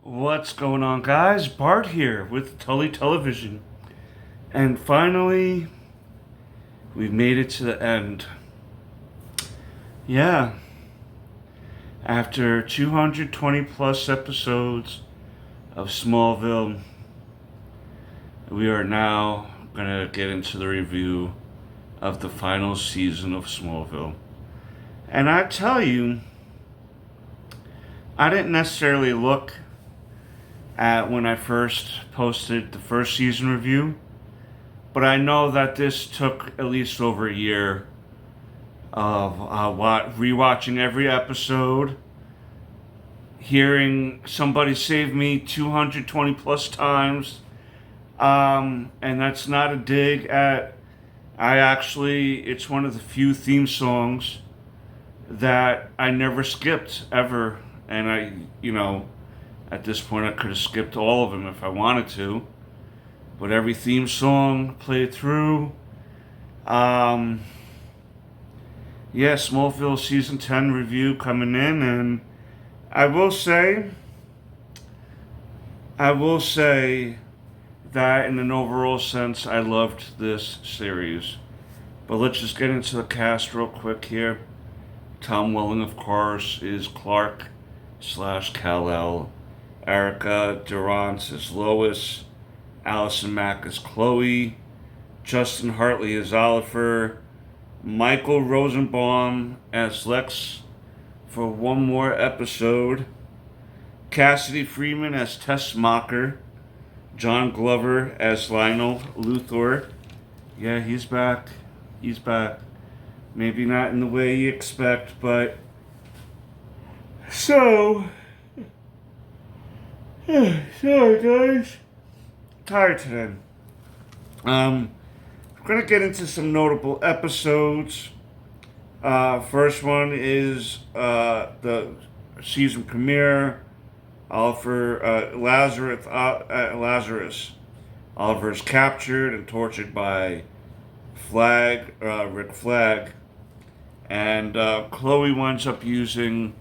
What's going on, guys? Bart here with Tully Television. And finally, we've made it to the end. Yeah, after 220 plus episodes of Smallville, we are now going to get into the review of the final season of Smallville. And I tell you, I didn't necessarily look at when I first posted the first season review, but I know that this took at least over a year of rewatching every episode, hearing somebody save me 220 plus times, and that's not a dig at. It's one of the few theme songs that I never skipped ever, and at this point, I could have skipped all of them if I wanted to, but every theme song played through. Yeah, Smallville season 10 review coming in, and I will say, I will say that in an overall sense, I loved this series. But let's just get into the cast real quick here. Tom Welling, of course, is Clark / Kal-El. Erica Durance is Lois. Allison Mack is Chloe. Justin Hartley is Oliver. Michael Rosenbaum as Lex for one more episode. Cassidy Freeman as Tess Mocker. John Glover as Lionel Luthor. Yeah, he's back. He's back. Maybe not in the way you expect, but... Sorry, guys. Tired today. We're gonna get into some notable episodes. First one is the season premiere. Lazarus. Oliver is captured and tortured by Rick Flag, and Chloe winds up using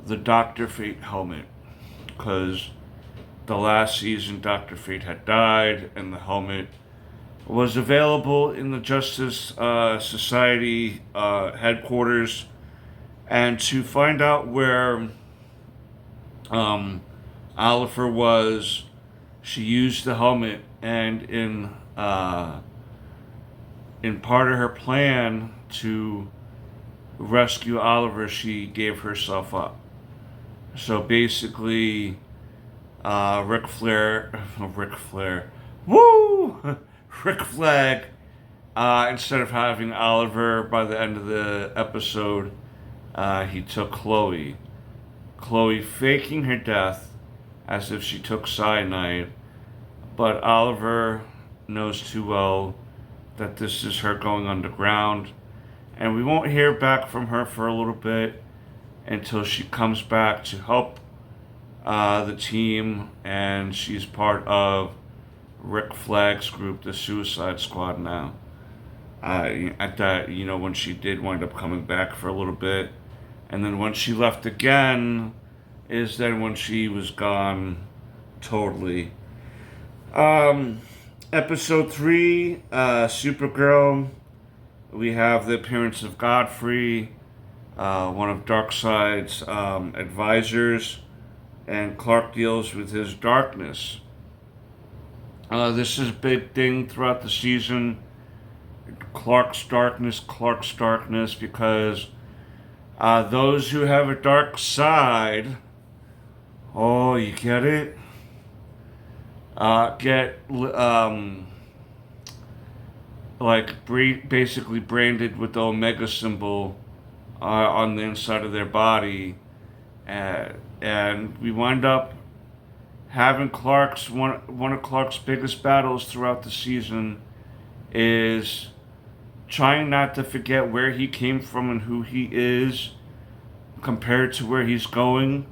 the Dr. Fate helmet because the last season Dr. Fate had died and the helmet was available in the Justice Society headquarters. And to find out where Oliver was, she used the helmet, and in part of her plan to rescue Oliver, she gave herself up. So basically, Rick Flag, instead of having Oliver by the end of the episode, he took Chloe. Chloe faking her death as if she took cyanide, but Oliver knows too well that this is her going underground, and we won't hear back from her for a little bit until she comes back to help the team, and she's part of Rick Flag's group, the Suicide Squad now. At that, when she did wind up coming back for a little bit, and then when she left again, is then when she was gone totally. Episode 3, Supergirl. We have the appearance of Godfrey, one of Darkseid's advisors, and Clark deals with his darkness. This is a big thing throughout the season. Clark's darkness, because those who have a dark side, oh, you get it? Basically branded with the Omega symbol on the inside of their body, and we wind up having one of Clark's biggest battles throughout the season is trying not to forget where he came from and who he is compared to where he's going.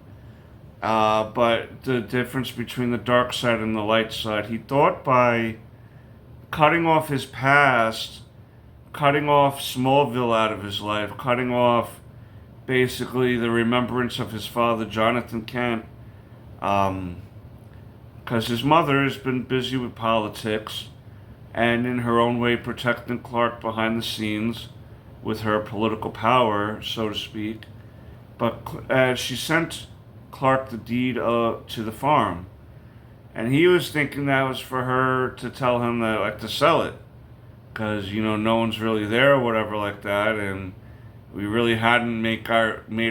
But the difference between the dark side and the light side, he thought by cutting off his past, cutting off Smallville out of his life, cutting off basically the remembrance of his father, Jonathan Kent, Because his mother has been busy with politics and in her own way protecting Clark behind the scenes with her political power, so to speak. But she sent Clark the deed to the farm, and he was thinking that was for her to tell him that, like, to sell it, because no one's really there or whatever like that, and we really hadn't made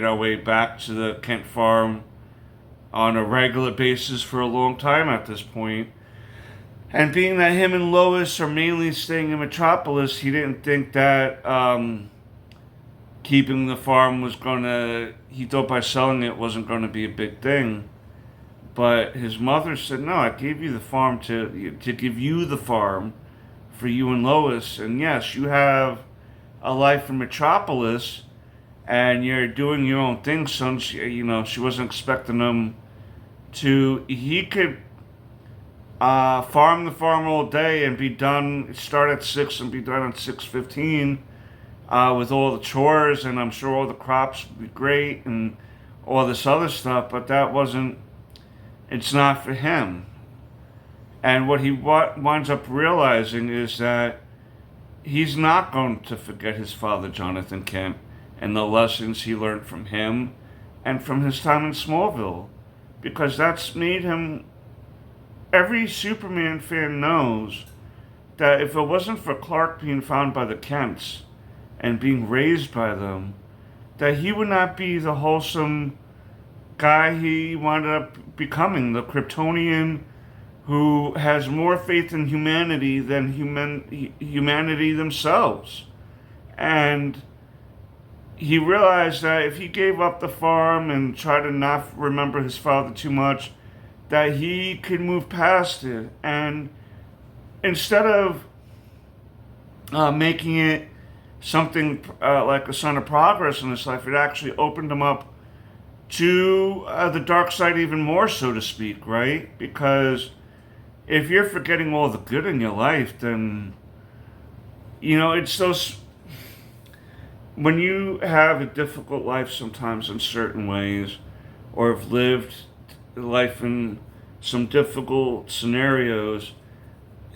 our way back to the Kent farm on a regular basis for a long time at this point. And being that him and Lois are mainly staying in Metropolis, he didn't think that keeping the farm was gonna. He thought by selling it wasn't gonna be a big thing. But his mother said, "No, I gave you the farm to give you the farm for you and Lois. And yes, you have a life in Metropolis, and you're doing your own thing, son." She wasn't expecting him to. He could farm the farm all day and be done. Start at 6 and be done at 6:15 with all the chores, and I'm sure all the crops would be great and all this other stuff. But that wasn't. It's not for him. And what he winds up realizing is that he's not going to forget his father, Jonathan Kent, and the lessons he learned from him and from his time in Smallville, because that's made him. Every Superman fan knows that if it wasn't for Clark being found by the Kents and being raised by them, that he would not be the wholesome guy he wound up becoming, the kryptonian who has more faith in humanity than humanity themselves. And he realized that if he gave up the farm and tried to not remember his father too much, that he could move past it. And instead of making it something like a sign of progress in his life, it actually opened him up to the dark side even more, so to speak, right? Because if you're forgetting all the good in your life, then, it's those. When you have a difficult life sometimes in certain ways, or have lived life in some difficult scenarios,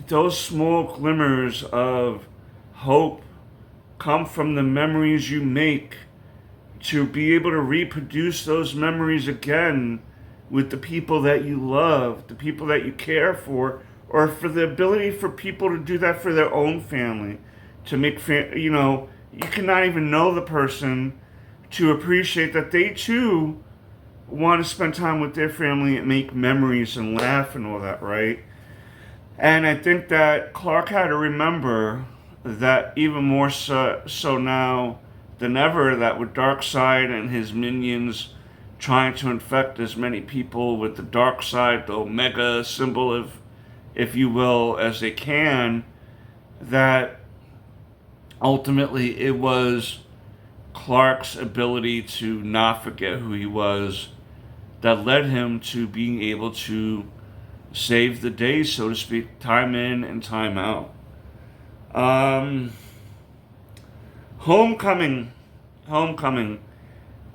those small glimmers of hope come from the memories you make to be able to reproduce those memories again with the people that you love, the people that you care for, or for the ability for people to do that for their own family, to make, you cannot even know the person to appreciate that they too want to spend time with their family and make memories and laugh and all that, right? And I think that Clark had to remember that even more so now than ever, that with Darkseid and his minions trying to infect as many people with the dark side, the Omega symbol, if you will, as they can, that ultimately it was Clark's ability to not forget who he was that led him to being able to save the day, so to speak, time in and time out. Homecoming.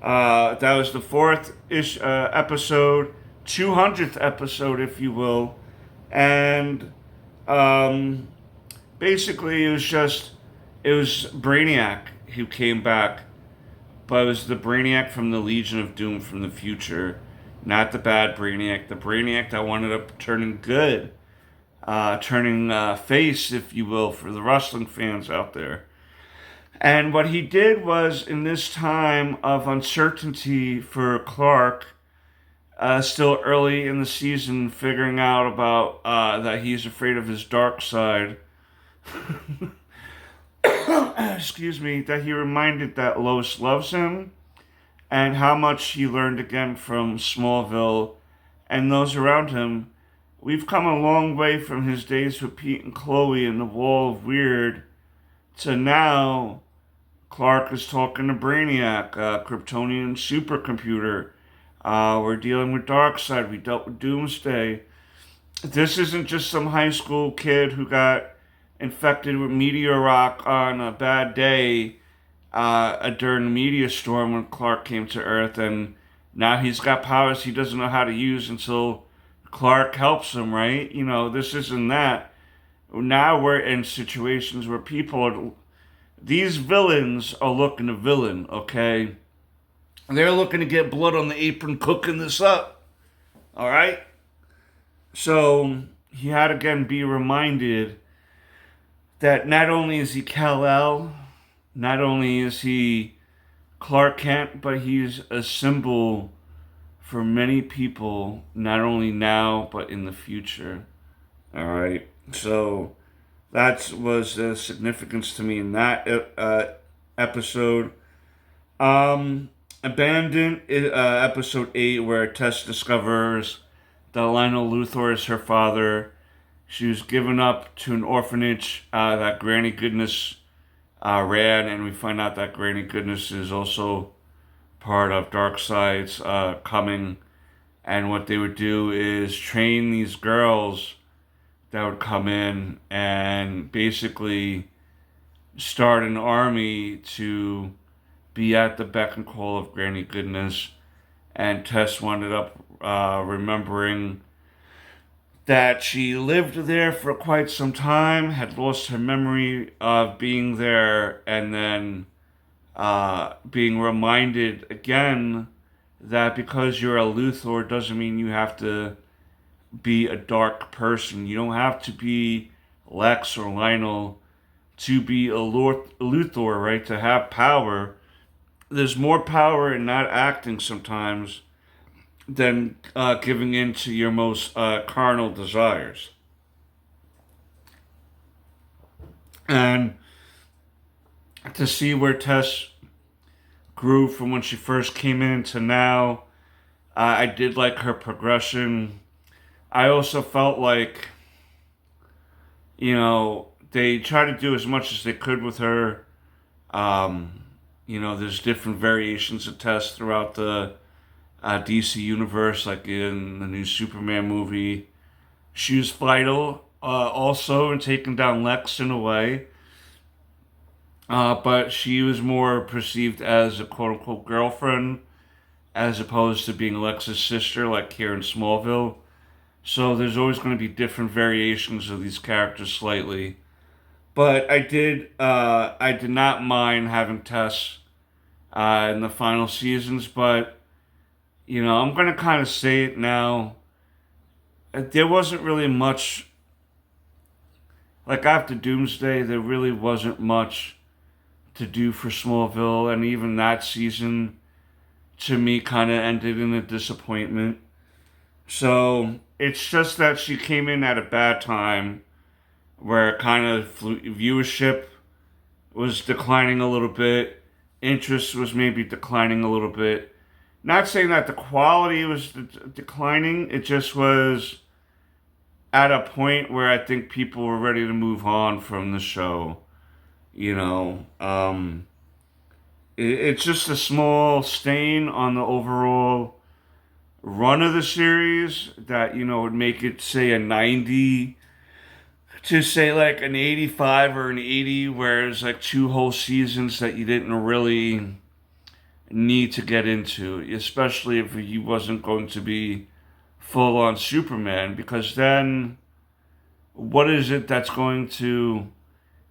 That was the fourth-ish episode, 200th episode, if you will. And basically it was Brainiac who came back. But it was the Brainiac from the Legion of Doom from the future. Not the bad Brainiac. The Brainiac that wound up turning good. Turning face, if you will, for the wrestling fans out there. And what he did was, in this time of uncertainty for Clark, still early in the season, figuring out about that he's afraid of his dark side, excuse me, that he reminded that Lois loves him, and how much he learned again from Smallville and those around him. We've come a long way from his days with Pete and Chloe and the Wall of Weird to now Clark is talking to Brainiac, Kryptonian supercomputer. We're dealing with Darkseid. We dealt with Doomsday. This isn't just some high school kid who got infected with meteor rock on a bad day during a meteor storm when Clark came to Earth, and Now he's got powers he doesn't know how to use until Clark helps him, right? This isn't that. Now we're in situations where these villains are looking to villain, okay? They're looking to get blood on the apron cooking this up, all right? So he had to again be reminded that not only is he Kal-El, not only is he Clark Kent, but he's a symbol for many people, not only now, but in the future. All right. So that was the significance to me in that episode. Abandoned, episode 8, where Tess discovers that Lionel Luthor is her father. She was given up to an orphanage that Granny Goodness ran, and we find out that Granny Goodness is also part of Darkseid's coming. And what they would do is train these girls that would come in and basically start an army to be at the beck and call of Granny Goodness. And Tess wound up remembering that she lived there for quite some time, had lost her memory of being there, and then being reminded again that because you're a Luthor doesn't mean you have to be a dark person. You don't have to be Lex or Lionel to be a Luthor, right? To have power. There's more power in not acting sometimes than giving in to your most carnal desires. And to see where Tess grew from when she first came in to now, I did like her progression. I also felt like, they tried to do as much as they could with her. There's different variations of Tess throughout the DC universe, like in the new Superman movie. She was vital also in taking down Lex in a way. But she was more perceived as a quote-unquote girlfriend as opposed to being Lex's sister like here in Smallville. So there's always going to be different variations of these characters slightly. But I did not mind having Tess in the final seasons, but I'm going to kind of say it now. There wasn't really much, like after Doomsday, there really wasn't much to do for Smallville, and even that season, to me, kind of ended in a disappointment. So it's just that she came in at a bad time, where kind of viewership was declining a little bit, interest was maybe declining a little bit. Not saying that the quality was declining, it just was at a point where I think people were ready to move on from the show. It's just a small stain on the overall run of the series that, would make it, say, a 90 to, say, like an 85 or an 80, whereas like 2 whole seasons that you didn't really need to get into, especially if he wasn't going to be full on Superman, because then what is it that's going to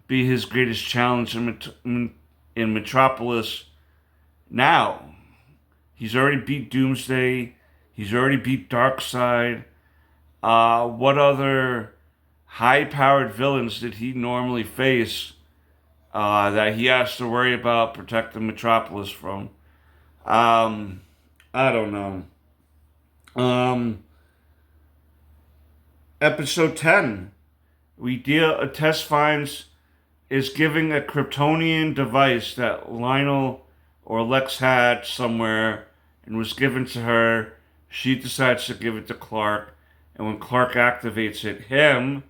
be his greatest challenge in Metropolis now? He's already beat Doomsday. He's already beat Darkseid. What other high-powered villains did he normally face that he has to worry about protecting Metropolis from? I don't know. Episode 10. Tess finds is giving a kryptonian device that Lionel or Lex had somewhere and was given to her. She decides to give it to Clark, and when Clark activates it, him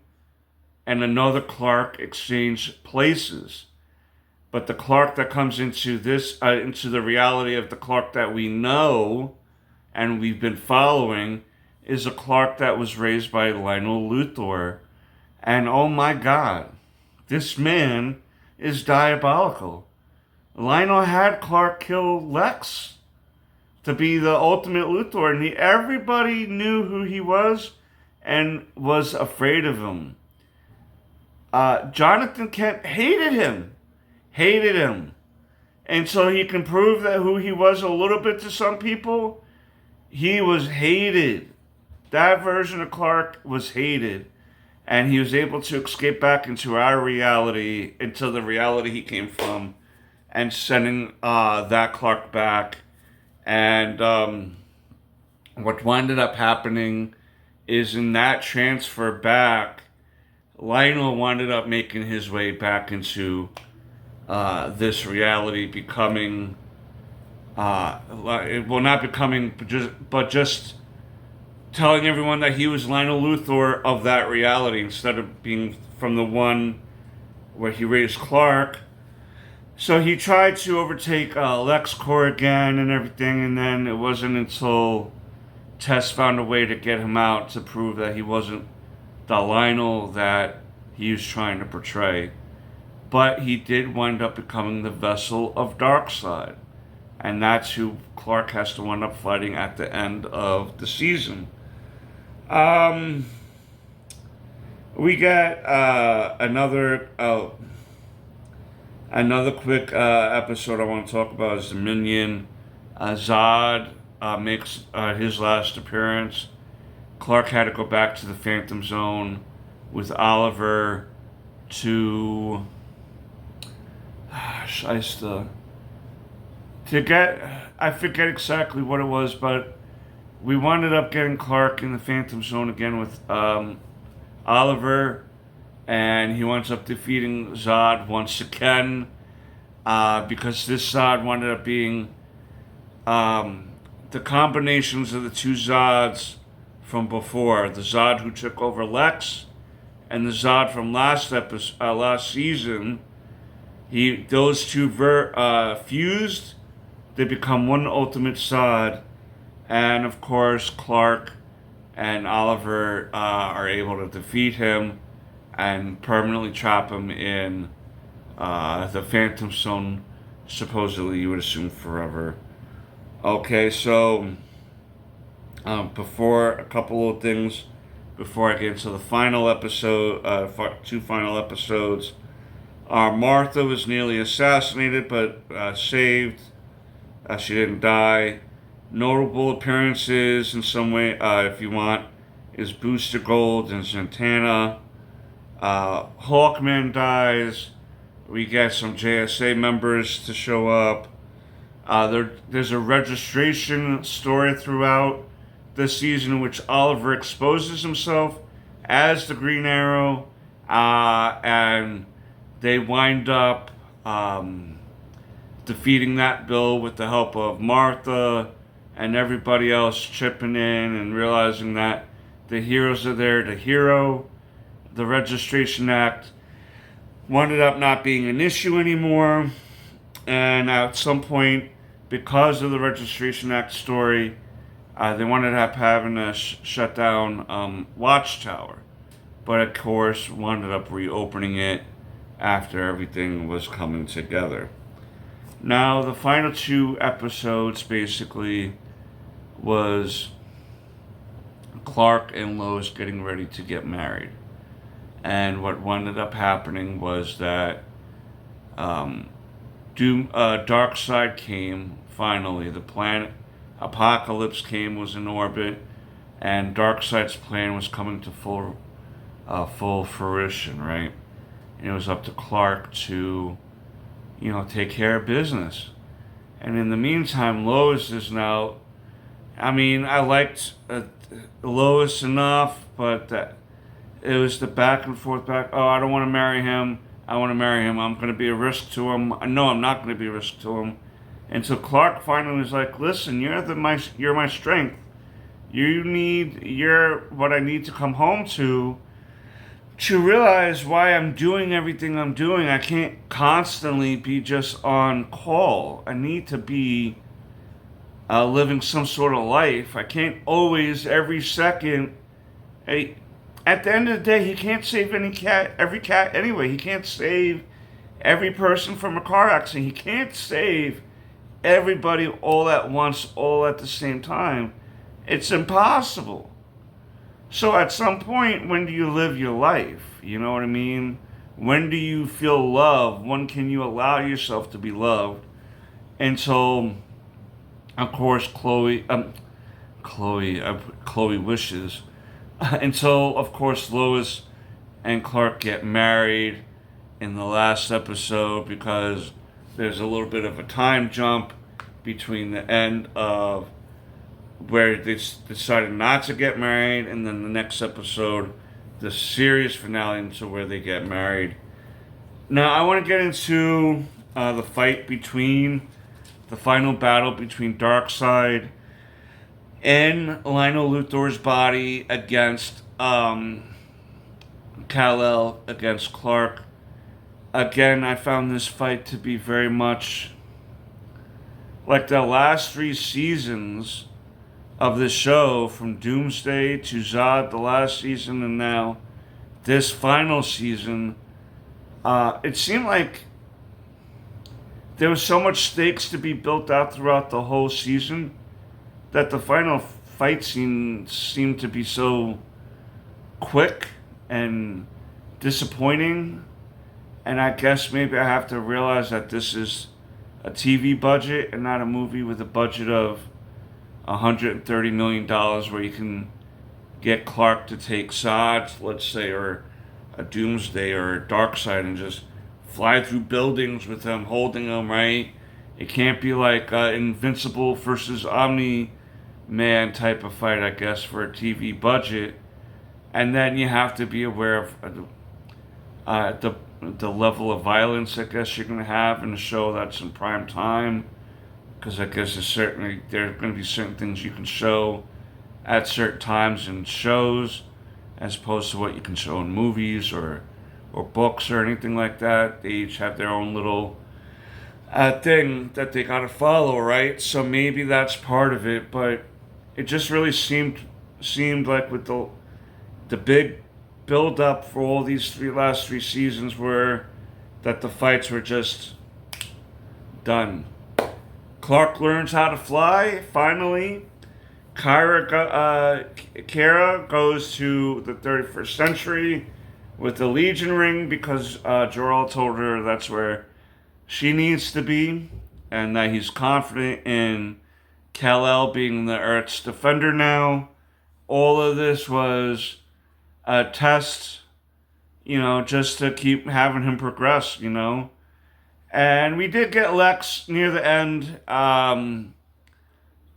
and another Clark exchange places. But the Clark that comes into into the reality of the Clark that we know and we've been following is a Clark that was raised by Lionel Luthor. And oh my God, this man is diabolical. Lionel had Clark kill Lex. to be the ultimate Luthor, and everybody knew who he was and was afraid of him. Jonathan Kent hated him. And so he can prove that who he was a little bit to some people. He was hated. That version of Clark was hated. And he was able to escape back into our reality, into the reality he came from, and sending that Clark back. And what ended up happening is in that transfer back, Lionel ended up making his way back into this reality, becoming, not becoming, but just telling everyone that he was Lionel Luthor of that reality instead of being from the one where he raised Clark. So he tried to overtake LexCorp again and everything, and then it wasn't until Tess found a way to get him out to prove that he wasn't the Lionel that he was trying to portray. But he did wind up becoming the vessel of Darkseid. And that's who Clark has to wind up fighting at the end of the season. We got another quick episode I want to talk about is Dominion. Zod makes his last appearance. Clark had to go back to the Phantom Zone with Oliver to I forget exactly what it was, but we ended up getting Clark in the Phantom Zone again with Oliver, and he winds up defeating Zod once again, because this Zod ended up being the combinations of the two Zods from before, the Zod who took over Lex and the Zod from last season. Those two fused, they become one ultimate Zod, and of course Clark and Oliver are able to defeat him and permanently trap him in the Phantom Zone, supposedly you would assume forever. Okay, so before a couple of things, before I get into the final episode, two final episodes, Martha was nearly assassinated, but saved. She didn't die. Notable appearances in some way, if you want, is Booster Gold and Zatanna. Hawkman dies. We get some JSA members to show up. There's a registration story throughout this season in which Oliver exposes himself as the Green Arrow, and they wind up defeating that bill with the help of Martha and everybody else chipping in and realizing that the heroes are there to hero. The Registration Act ended up not being an issue anymore, and at some point, because of the Registration Act story, they wanted up having to shut down Watchtower, but of course ended up reopening it after everything was coming together. Now, the final two episodes basically was Clark and Lois getting ready to get married. And what ended up happening was that Darkseid came, finally. The planet Apocalypse was in orbit, and Darkseid's plan was coming to full fruition, right? And it was up to Clark to, take care of business. And in the meantime, Lois is now, I liked Lois enough, but it was the back and forth oh, I don't want to marry him. I want to marry him. I'm going to be a risk to him. No, I'm not going to be a risk to him. And so Clark finally was like, listen, you're my strength. You're what I need to come home to realize why I'm doing everything I'm doing. I can't constantly be just on call. I need to be living some sort of life. I can't always, every second. At the end of the day, he can't save every cat anyway. He can't save every person from a car accident. He can't save everybody all at once, all at the same time. It's impossible. So at some point, when do you live your life? You know what I mean? When do you feel love? When can you allow yourself to be loved? And so, of course, Chloe wishes. And so, of course, Lois and Clark get married in the last episode because there's a little bit of a time jump between the end of where they decided not to get married and then the next episode, the series finale, into where they get married. Now, I want to get into the fight between the final battle between Darkseid and Lionel Luthor's body against Kal-El against Clark. Again, I found this fight to be very much like the last 3 seasons of the show, from Doomsday to Zod, the last season, and now this final season. It seemed like there was so much stakes to be built out throughout the whole season that the final fight scene seemed to be so quick and disappointing. And I guess maybe I have to realize that this is a TV budget and not a movie with a budget of $130 million where you can get Clark to take Zod, let's say, or a Doomsday or a Darkseid and just fly through buildings with him, holding him, right? It can't be like Invincible versus Omni-Man type of fight, I guess, for a TV budget. And then you have to be aware of the level of violence, I guess, you're going to have in a show that's in prime time. Because I guess there's going to be certain things you can show at certain times in shows, as opposed to what you can show in movies or books or anything like that. They each have their own little thing that they gotta follow, right? So maybe that's part of it, but it just really seemed like with the big build up for all these last 3 seasons were that the fights were just done. Clark learns how to fly, finally. Kara goes to the 31st century with the Legion ring because Jor-El told her that's where she needs to be, and that he's confident in Kal-El being the Earth's defender now. All of this was a test, just to keep having him progress, And we did get Lex near the end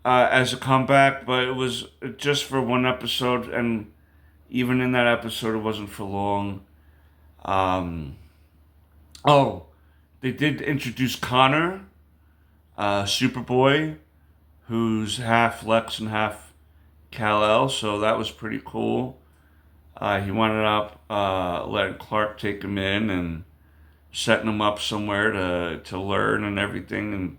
as a comeback, but it was just for one episode, and even in that episode, it wasn't for long. They did introduce Connor, Superboy, who's half Lex and half Kal-El, so that was pretty cool. He wound up letting Clark take him in and setting him up somewhere to learn and everything and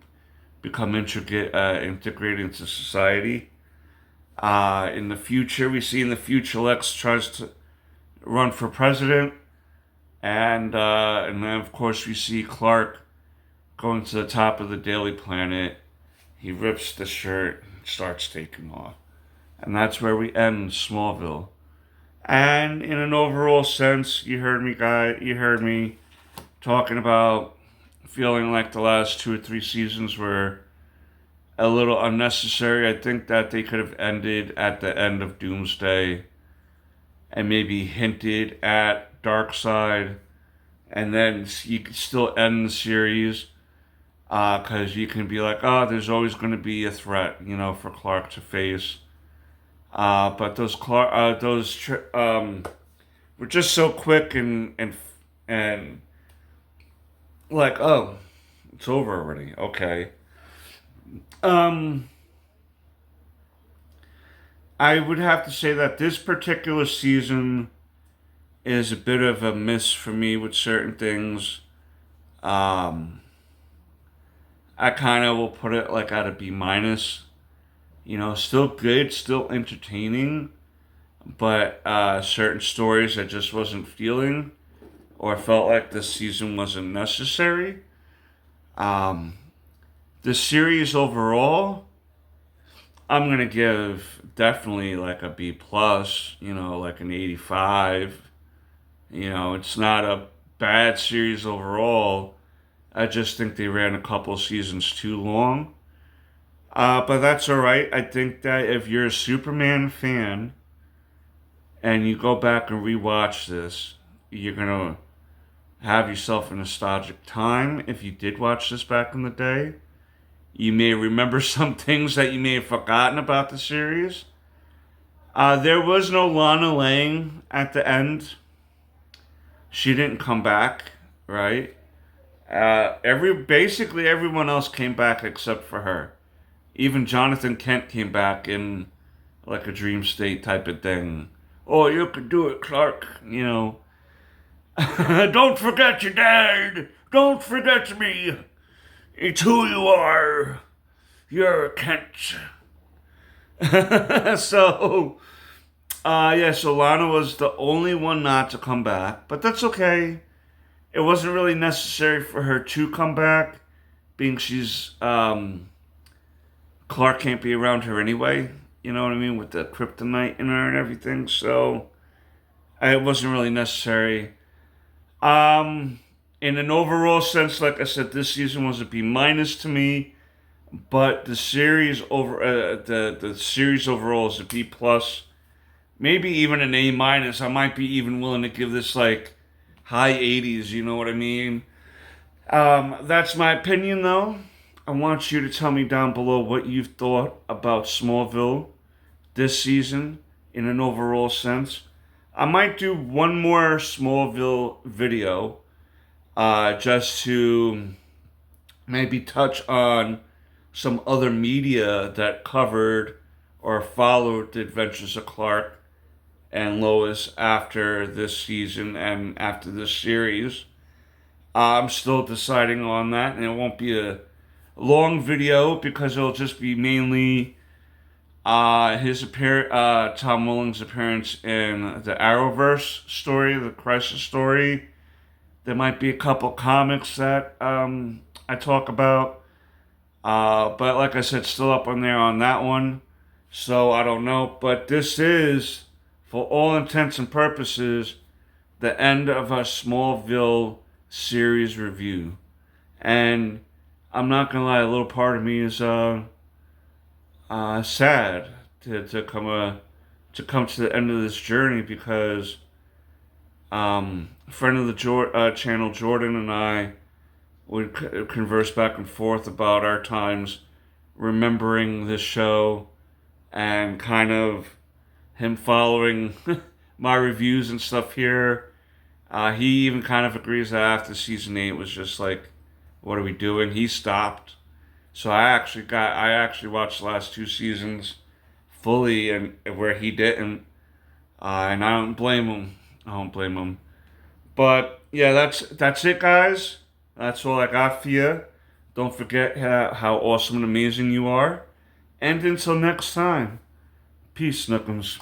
become integrated into society. In the future, Lex tries to run for president, and then of course we see Clark going to the top of the Daily Planet. He rips the shirt, and starts taking off, and that's where we end Smallville. And in an overall sense, you heard me talking about feeling like the last 2 or 3 seasons were a little unnecessary. I think that they could have ended at the end of Doomsday and maybe hinted at Darkseid, and then you could still end the series because you can be like, oh, there's always going to be a threat, for Clark to face. But those were just so quick and like, oh, it's over already. Okay. I would have to say that this particular season is a bit of a miss for me with certain things. I kind of will put it like at a B minus. Still good, still entertaining, but certain stories I just wasn't feeling, or felt like this season wasn't necessary. The series overall, I'm gonna give definitely like a B plus, like an 85. It's not a bad series overall. I just think they ran a couple seasons too long. But that's all right. I think that if you're a Superman fan and you go back and rewatch this, you're gonna have yourself a nostalgic time. If you did watch this back in the day, you may remember some things that you may have forgotten about the series. There was no Lana Lang at the end. She didn't come back, right? Basically everyone else came back except for her. Even Jonathan Kent came back in like a dream state type of thing. Oh, you could do it, Clark. Don't forget your dad. Don't forget me. It's who you are. You're a Kent. So, so Lana was the only one not to come back, but that's okay. It wasn't really necessary for her to come back, being she's Clark can't be around her anyway. You know what I mean, with the kryptonite in her and everything. So it wasn't really necessary. In an overall sense, like I said, this season was a B minus to me, but the series the series overall is a B plus, maybe even an A minus. I might be even willing to give this like high 80s. You know what I mean? That's my opinion, though. I want you to tell me down below what you've thought about Smallville this season in an overall sense. I might do one more Smallville video just to maybe touch on some other media that covered or followed the adventures of Clark and Lois after this season and after this series. I'm still deciding on that, and it won't be a long video because it'll just be mainly Tom Welling's appearance in the Arrowverse story, the Crisis story. There might be a couple comics that I talk about, but like I said, still up on there on that one. So I don't know, but this is, for all intents and purposes, the end of our Smallville series review. And I'm not gonna lie, a little part of me is sad to come to the end of this journey because a friend of the channel, Jordan, and I would converse back and forth about our times remembering this show and kind of him following my reviews and stuff here. He even kind of agrees that after season 8 was just like, what are we doing? He stopped. So I actually watched the last 2 seasons fully, and where he didn't, and I don't blame him. But yeah, that's it, guys. That's all I got for you. Don't forget how awesome and amazing you are. And until next time, peace, Snookums.